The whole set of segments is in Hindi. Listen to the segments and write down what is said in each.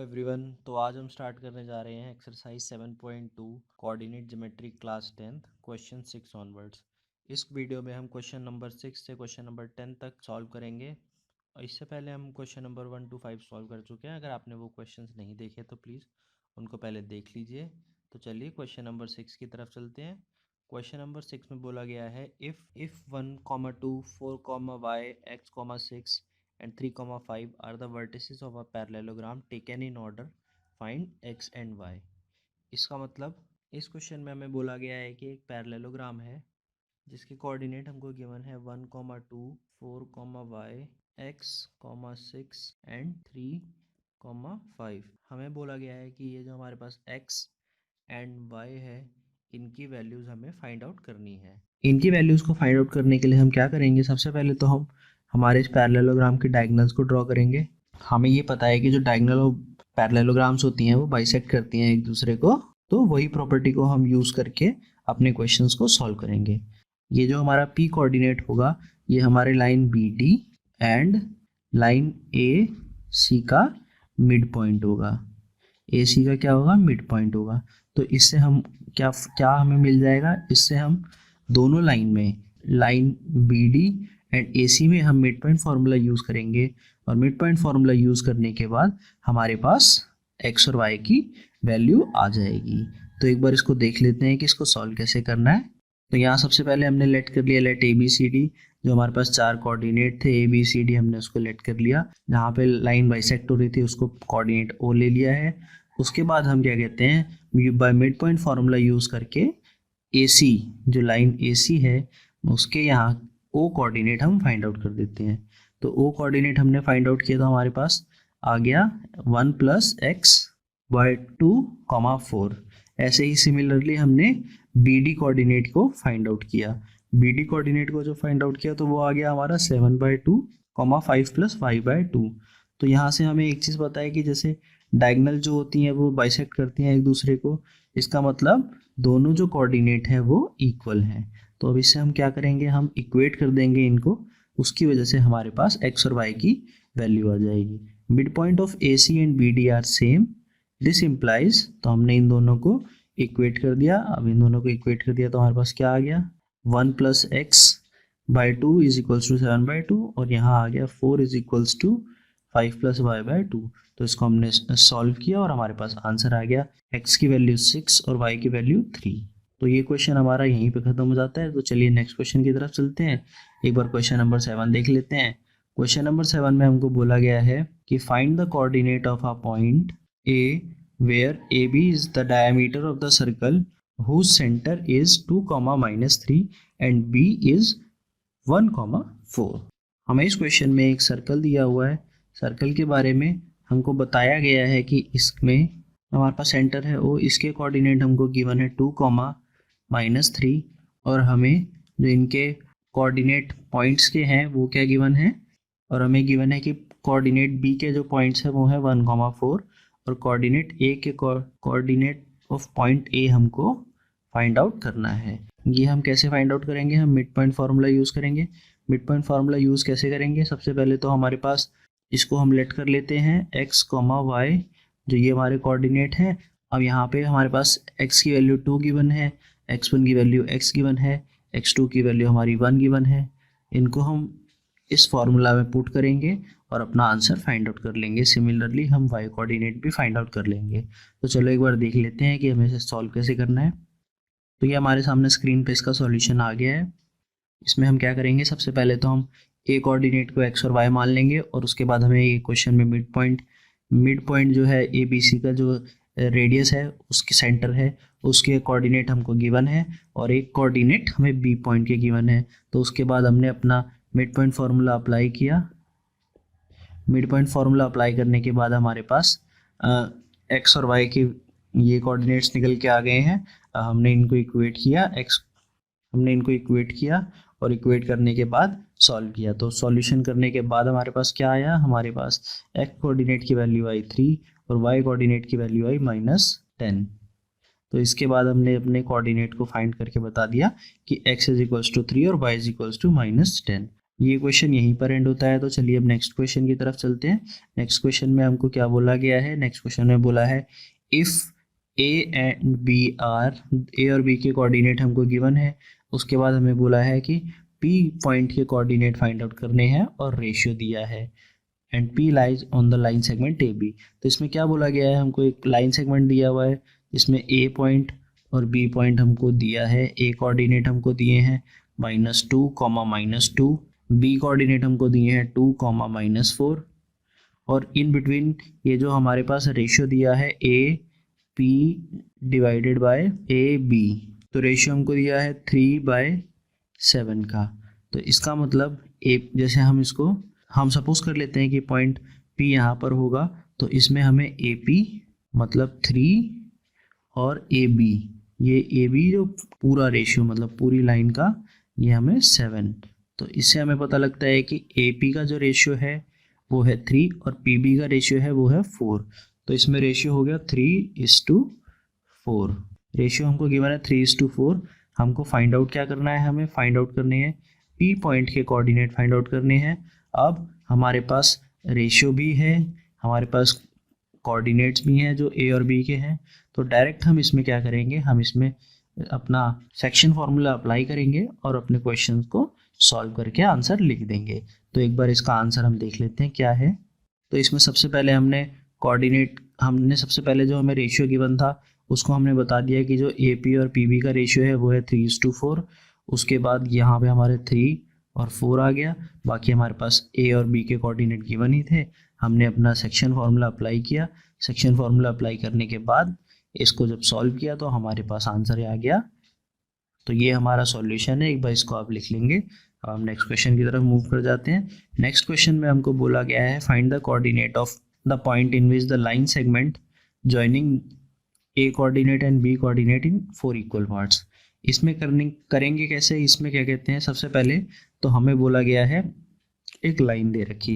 एवरीवन, तो आज हम स्टार्ट करने जा रहे हैं exercise 7.2 coordinate geometry class 10th question 6 onwards. इस वीडियो में हम क्वेश्चन नंबर 6 से क्वेश्चन नंबर 10 तक सॉल्व करेंगे और इससे पहले हम क्वेश्चन नंबर 1 to 5 सॉल्व कर चुके हैं। अगर आपने वो क्वेश्चंस नहीं देखे तो प्लीज़ उनको पहले देख लीजिए। तो चलिए क्वेश्चन नंबर 6 की तरफ चलते हैं। क्वेश्चन नंबर 6 में बोला गया है if 1, 2, 4, y, x, 6 and 3, 5 are the vertices of a parallelogram taken in order, find x and y। इसका मतलब इस क्वेश्चन में हमें बोला गया है कि एक पैरेललोग्राम है जिसके कोऑर्डिनेट हमको गिवन है 1, 2, 4, y, x, 6 एंड 3, 5। हमें बोला गया है कि ये जो हमारे पास x एंड y है इनकी वैल्यूज़ हमें फाइंड आउट करनी है। इनकी वैल्यूज़ को फाइंड आउट करने के लिए हम क्या करेंगे, सबसे पहले तो हम हमारे इस पैरेललोग्राम के डायगोनल्स को ड्रॉ करेंगे। हमें ये पता है कि जो डायगोनल और पैरेललोग्राम्स होती हैं वो बाइसेक्ट करती हैं एक दूसरे को, तो वही प्रॉपर्टी को हम यूज़ करके अपने क्वेश्चंस को सॉल्व करेंगे। ये जो हमारा p कोऑर्डिनेट होगा ये हमारे line B D and line A C का मिड पॉइंट होगा। ए सी का क्या होगा, मिड पॉइंट होगा। तो इससे हम क्या हमें मिल जाएगा, इससे हम दोनों लाइन में लाइन बी डी एंड ए सी में हम मिड पॉइंट फार्मूला यूज़ करेंगे और मिड पॉइंट फार्मूला यूज़ करने के बाद हमारे पास एक्स और वाई की वैल्यू आ जाएगी। तो एक बार इसको देख लेते हैं कि इसको सॉल्व कैसे करना है। तो यहाँ सबसे पहले हमने लेट कर लिया let A B C D, जो हमारे पास 4 कोऑर्डिनेट थे ए बी सी डी, हमने उसको लेट कर लिया। जहाँ पे लाइन बाइसेक्ट हो रही थी उसको कोऑर्डिनेट ओ ले लिया है। उसके बाद हम क्या कहते हैं, by mid point formula use करके ए सी, जो लाइन ए सी है उसके यहाँ ओ कोऑर्डिनेट हम फाइंड आउट कर देते हैं। तो ओ कोऑर्डिनेट हमने फाइंड आउट किया तो हमारे पास आ गया 1 + x/2, 4। ऐसे ही सिमिलरली हमने बी डी कोऑर्डिनेट को फाइंड आउट किया। बी डी कोऑर्डिनेट को जो फाइंड आउट किया तो वो आ गया हमारा 7/2, 5 + 5/2। तो यहाँ से हमें एक चीज़ पता है कि जैसे डायगोनल जो होती हैं वो बाइसेक्ट करती हैं एक दूसरे को, इसका मतलब दोनों जो कोऑर्डिनेट है वो इक्वल हैं। तो अब इससे हम क्या करेंगे, हम इक्वेट कर देंगे इनको, उसकी वजह से हमारे पास x और y की वैल्यू आ जाएगी। Mid point of A C and B D are same, this implies, तो हमने इन दोनों को इक्वेट कर दिया। अब इन दोनों को इक्वेट कर दिया तो हमारे पास क्या आ गया, 1 + x/2 = 7/2 और यहाँ आ गया 4 = 5 + y/2। तो इसको हमने सॉल्व किया और हमारे पास आंसर आ गया x की वैल्यू 6 और y की वैल्यू 3। तो ये क्वेश्चन हमारा यहीं पे खत्म हो जाता है। तो चलिए नेक्स्ट क्वेश्चन की तरफ चलते हैं। एक बार क्वेश्चन नंबर 7 देख लेते हैं। क्वेश्चन नंबर 7 में हमको बोला गया है कि find the coordinate of a point A where A B is the diameter of the circle whose centre is 2, -3 and B is 1, 4। हमें इस क्वेश्चन में एक सर्कल दिया हुआ है। सर्कल के बारे में हमको बताया गया है कि इसमें हमारे पास सेंटर है ओ, इसके कोऑर्डिनेट हमको गिवन है 2, -3 और हमें जो इनके कोऑर्डिनेट पॉइंट्स के हैं वो क्या गिवन है, और हमें गिवन है कि कोऑर्डिनेट बी के जो पॉइंट्स हैं वो है 1, 4 और कोऑर्डिनेट ए के कोऑर्डिनेट ऑफ पॉइंट ए हमको फाइंड आउट करना है। ये हम कैसे फाइंड आउट करेंगे, हम मिड पॉइंट फार्मूला यूज़ करेंगे। मिड पॉइंट फार्मूला यूज़ कैसे करेंगे, सबसे पहले तो हमारे पास इसको हम लेट कर लेते हैं x, y, जो ये हमारे कोऑर्डिनेट हैं। अब यहाँ पे हमारे पास x की वैल्यू 2 गिवन है, x1 की वैल्यू x गिवन है, x2 की वैल्यू हमारी 1 गिवन है। इनको हम इस फार्मूला में पुट करेंगे और अपना आंसर फाइंड आउट कर लेंगे। सिमिलरली हम y कोऑर्डिनेट भी फाइंड आउट कर लेंगे। तो चलो एक बार देख लेते हैं कि हमें इसे सॉल्व कैसे करना है। तो ये हमारे सामने स्क्रीन पे इसका सॉल्यूशन आ गया है। इसमें हम क्या करेंगे, सबसे पहले तो हम ए कोऑर्डिनेट को x और y मान लेंगे और उसके बाद हमें ये क्वेश्चन में मिड पॉइंट जो है ए बी सी का जो रेडियस है उसके सेंटर है उसके कोऑर्डिनेट हमको गिवन है और एक कोऑर्डिनेट हमें बी पॉइंट के गिवन है। तो उसके बाद हमने अपना मिड पॉइंट फार्मूला अप्लाई किया। मिड पॉइंट फार्मूला अप्लाई करने के बाद हमारे पास एक्स और वाई के ये कोऑर्डिनेट्स निकल के आ गए हैं। हमने इनको इक्वेट किया और इक्वेट करने के बाद सॉल्व किया। तो सॉल्यूशन करने के बाद हमारे पास क्या आया, हमारे पास एक्स कोऑर्डिनेट की वैल्यू आई 3 और वाई कोऑर्डिनेट की वैल्यू आई -10। तो इसके बाद हमने अपने कोऑर्डिनेट को फाइंड करके बता दिया कि x = 3 और y = -10। ये क्वेश्चन यहीं पर एंड होता है। तो चलिए अब नेक्स्ट क्वेश्चन की तरफ चलते हैं। नेक्स्ट क्वेश्चन में हमको क्या बोला गया है, नेक्स्ट क्वेश्चन में बोला है if A and B are, A और बी के कोऑर्डिनेट हमको गिवन है। उसके बाद हमें बोला है कि पी पॉइंट के कोऑर्डिनेट फाइंड आउट करने हैं और रेशियो दिया है and P lies on the line segment A B. तो इसमें क्या बोला गया है, हमको एक लाइन सेगमेंट दिया हुआ है जिसमें ए पॉइंट और बी पॉइंट हमको दिया है। ए कोऑर्डिनेट हमको दिए हैं -2, -2, बी कोऑर्डिनेट हमको दिए हैं 2, -4 और इन बिटवीन ये जो हमारे पास रेशियो दिया है A P divided by A B, तो रेशियो हमको दिया है 3/7 का। तो इसका मतलब ए, जैसे हम सपोज कर लेते हैं कि पॉइंट पी यहाँ पर होगा, तो इसमें हमें ए पी मतलब 3 और ए बी, ये ए बी जो पूरा रेशियो मतलब पूरी लाइन का, ये हमें 7। तो इससे हमें पता लगता है कि ए पी का जो रेशियो है वो है 3 और पी बी का रेशियो है वो है 4। तो इसमें रेशियो हो गया 3:4। रेशियो हमको गिवन है 3:4। हमको फाइंड आउट क्या करना है, हमें फाइंड आउट करने हैं पी पॉइंट के कोऑर्डिनेट फाइंड आउट करने हैं। अब हमारे पास रेशियो भी है, हमारे पास कोऑर्डिनेट्स भी हैं जो ए और बी के हैं। तो डायरेक्ट हम इसमें क्या करेंगे, हम इसमें अपना सेक्शन फार्मूला अप्लाई करेंगे और अपने क्वेश्चन को सॉल्व करके आंसर लिख देंगे। तो एक बार इसका आंसर हम देख लेते हैं क्या है। तो इसमें सबसे पहले हमने सबसे पहले जो हमें रेशियो गिवन था उसको हमने बता दिया कि जो ए पी और पी बी का रेशियो है वो है 3:4। उसके बाद यहाँ पे हमारे 3 और 4 आ गया। बाकी हमारे पास ए और बी के कोऑर्डिनेट गिवन ही थे। हमने अपना सेक्शन फार्मूला अप्लाई किया। सेक्शन फार्मूला अप्लाई करने के बाद इसको जब सॉल्व किया तो हमारे पास आंसर आ गया। तो ये हमारा सॉल्यूशन है, एक बार इसको आप लिख लेंगे। अब हम नेक्स्ट क्वेश्चन की तरफ मूव कर जाते हैं। नेक्स्ट क्वेश्चन में हमको बोला गया है find the coordinate of the point in which the line segment joining A coordinate and B coordinate in 4 equal parts. इसमें करेंगे कैसे, इसमें क्या कहते हैं, सबसे पहले तो हमें बोला गया है एक लाइन दे रखी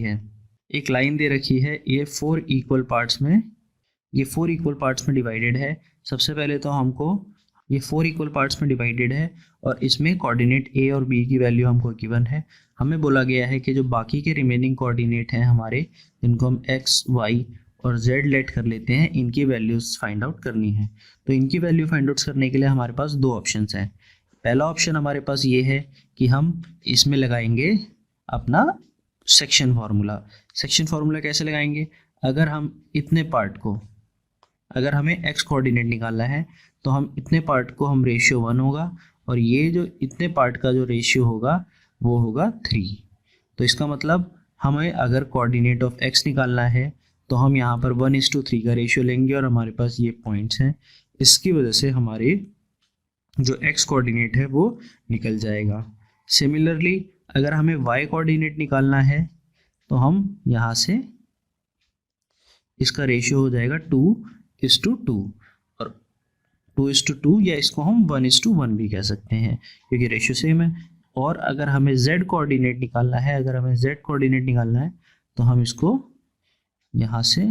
है, ये 4 इक्वल पार्ट्स में डिवाइडेड है। सबसे पहले तो हमको ये 4 इक्वल पार्ट्स में डिवाइडेड है और इसमें कोऑर्डिनेट ए और बी की वैल्यू हमको गिवन है। हमें बोला गया है कि जो बाकी के रिमेनिंग कोऑर्डिनेट हैं हमारे, जिनको हम एक्स वाई और जेड लेट कर लेते हैं, इनकी वैल्यूज फाइंड आउट करनी है। तो इनकी वैल्यू फाइंड आउट करने के लिए हमारे पास 2 ऑप्शंस हैं। पहला ऑप्शन हमारे पास ये है कि हम इसमें लगाएंगे अपना सेक्शन फार्मूला कैसे लगाएंगे, अगर हमें एक्स कोऑर्डिनेट निकालना है तो हम इतने पार्ट को हम रेशियो 1 होगा और ये जो इतने पार्ट का जो रेशियो होगा वो होगा 3। तो इसका मतलब हमें अगर कोऑर्डिनेट ऑफ एक्स निकालना है तो हम यहाँ पर 1:3 का रेशियो लेंगे और हमारे पास ये पॉइंट्स हैं। इसकी वजह से हमारे जो एक्स कोऑर्डिनेट है वो निकल जाएगा। सिमिलरली अगर हमें वाई कोऑर्डिनेट निकालना है तो हम यहाँ से इसका रेशियो हो जाएगा 2:2 और 2:2 या इसको हम 1:1 भी कह सकते हैं क्योंकि रेशियो सेम है। और अगर हमें z कोऑर्डिनेट निकालना है तो हम इसको यहाँ से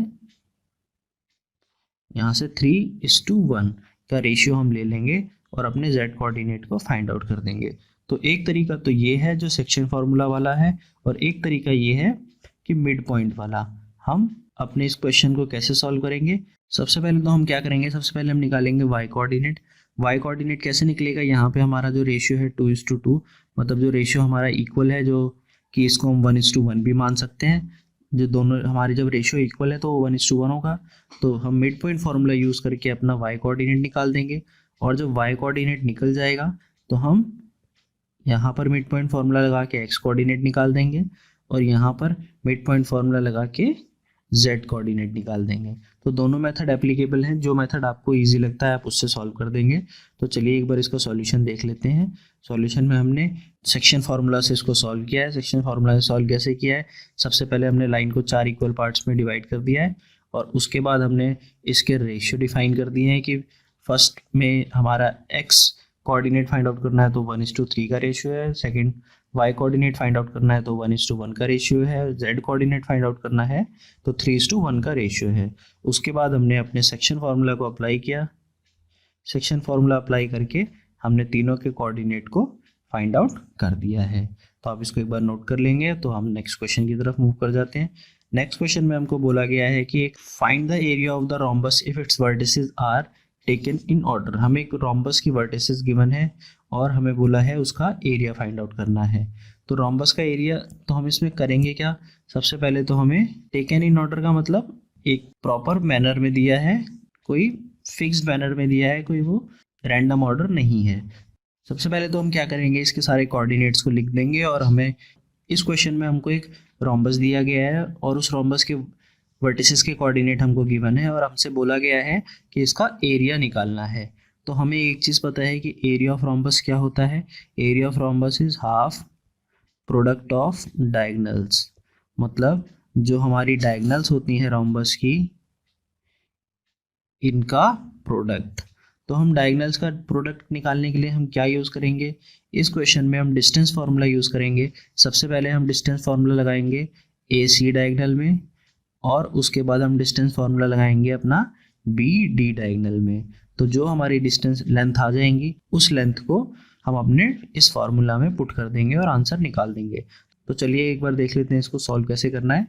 3:1 का रेशियो हम ले लेंगे और अपने z कोऑर्डिनेट को फाइंड आउट कर देंगे। तो एक तरीका तो ये है जो सेक्शन फार्मूला वाला है और एक तरीका ये है कि मिड पॉइंट वाला। हम अपने इस क्वेश्चन को कैसे सॉल्व करेंगे, सबसे पहले तो हम क्या करेंगे, सबसे पहले हम निकालेंगे y कोऑर्डिनेट कैसे निकलेगा। यहाँ पे हमारा जो रेशियो है 2:2, मतलब जो रेशियो हमारा इक्वल है, जो कि इसको हम 1:1 भी मान सकते हैं। जो दोनों हमारी जब रेशियो इक्वल है तो 1:1 होगा। तो हम मिड पॉइंट फार्मूला यूज़ करके अपना y कोऑर्डिनेट निकाल देंगे और जब y कोऑर्डिनेट निकल जाएगा तो हम यहाँ पर मिड पॉइंट फार्मूला लगा के x कोऑर्डिनेट निकाल देंगे और यहाँ पर मिड पॉइंट फार्मूला लगा के z कोऑर्डिनेट निकाल देंगे। तो दोनों मेथड एप्लीकेबल हैं, जो मेथड आपको इजी लगता है आप उससे सॉल्व कर देंगे। तो चलिए एक बार इसका सॉल्यूशन देख लेते हैं। सॉल्यूशन में हमने सेक्शन फार्मूला से इसको सॉल्व किया है। सेक्शन फार्मूला से सॉल्व कैसे किया है, सबसे पहले हमने लाइन को 4 इक्वल पार्ट्स में डिवाइड कर दिया है और उसके बाद हमने इसके रेशियो डिफाइन कर दिए हैं कि फर्स्ट में हमारा x कोऑर्डिनेट फाइंड आउट करना है तो 1:3 का रेशियो है, second y coordinate find out करना है तो 1:1 का रेशियो है, z कोऑर्डिनेट फाइंड आउट करना है तो 3:1 का रेशियो है। उसके बाद हमने अपने सेक्शन फार्मूला को अप्लाई किया। सेक्शन फार्मूला अप्लाई करके हमने तीनों के कोऑर्डिनेट को फाइंड आउट कर दिया है। तो आप इसको एक बार नोट कर लेंगे तो हम नेक्स्ट क्वेश्चन की तरफ मूव कर जाते हैं। नेक्स्ट क्वेश्चन में हमको बोला गया है कि एक find the area of the rhombus if its vertices are taken in order. हमें एक रोम्बस की वर्टिसेस गिवन है और हमें बोला है उसका एरिया फाइंड आउट करना है। तो रोम्बस का एरिया तो हम इसमें करेंगे क्या, सबसे पहले तो हमें टेकन इन ऑर्डर का मतलब एक प्रॉपर मैनर में दिया है, कोई फिक्स्ड मैनर में दिया है, कोई वो रैंडम ऑर्डर नहीं है। सबसे पहले तो हम क्या करेंगे, इसके सारे कोऑर्डिनेट्स को लिख देंगे और हमें इस क्वेश्चन में हमको एक रोम्बस दिया गया है और उस रोम्बस के वर्टिसेस के कोऑर्डिनेट हमको गिवन है और हमसे बोला गया है कि इसका एरिया निकालना है। तो हमें एक चीज़ पता है कि एरिया ऑफ रोम्बस क्या होता है, area of rhombus is half product of diagonals. मतलब जो हमारी डायगोनल्स होती हैं रोम्बस की, इनका प्रोडक्ट। तो हम डायगोनल्स का प्रोडक्ट निकालने के लिए हम क्या यूज़ करेंगे, इस क्वेश्चन में हम डिस्टेंस फार्मूला यूज़ करेंगे। सबसे पहले हम डिस्टेंस फार्मूला लगाएंगे ए सी डायगोनल में और उसके बाद हम डिस्टेंस फार्मूला लगाएंगे अपना बी डी डायगोनल में। तो जो हमारी डिस्टेंस लेंथ आ जाएंगी उस लेंथ को हम अपने इस फार्मूला में पुट कर देंगे और आंसर निकाल देंगे। तो चलिए एक बार देख लेते हैं इसको सॉल्व कैसे करना है।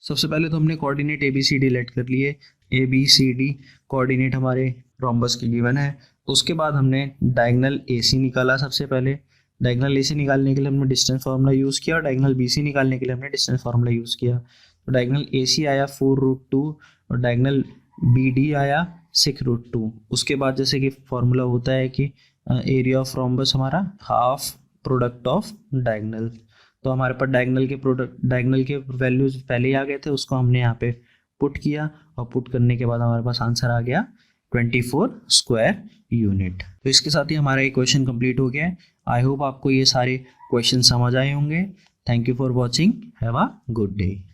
सबसे पहले तो हमने coordinate A B C D let कर लिए। A B C D coordinate हमारे रोम्बस के गिवन है। उसके बाद हमने डायगोनल ए सी निकाला। सबसे पहले डायगोनल ए सी निकालने के लिए हमने डिस्टेंस फार्मूला यूज़ किया और डायगोनल बी सी निकालने के लिए हमने डिस्टेंस फार्मूला यूज़ किया। तो डायगोनल ए सी आया 4√2 और डायगोनल बी डी आया 6√2। उसके बाद जैसे कि फार्मूला होता है कि एरिया ऑफ रोम्बस हमारा हाफ प्रोडक्ट ऑफ डायगोनल। तो हमारे पास डायगोनल के वैल्यूज पहले ही आ गए थे, उसको हमने यहाँ पे पुट किया और पुट करने के बाद हमारे पास आंसर आ गया 24 स्क्वायर यूनिट। तो इसके साथ ही हमारा ये क्वेश्चन कंप्लीट हो गया है। आई होप आपको ये सारे क्वेश्चन समझ आए होंगे। Thank you for watching, have a good day.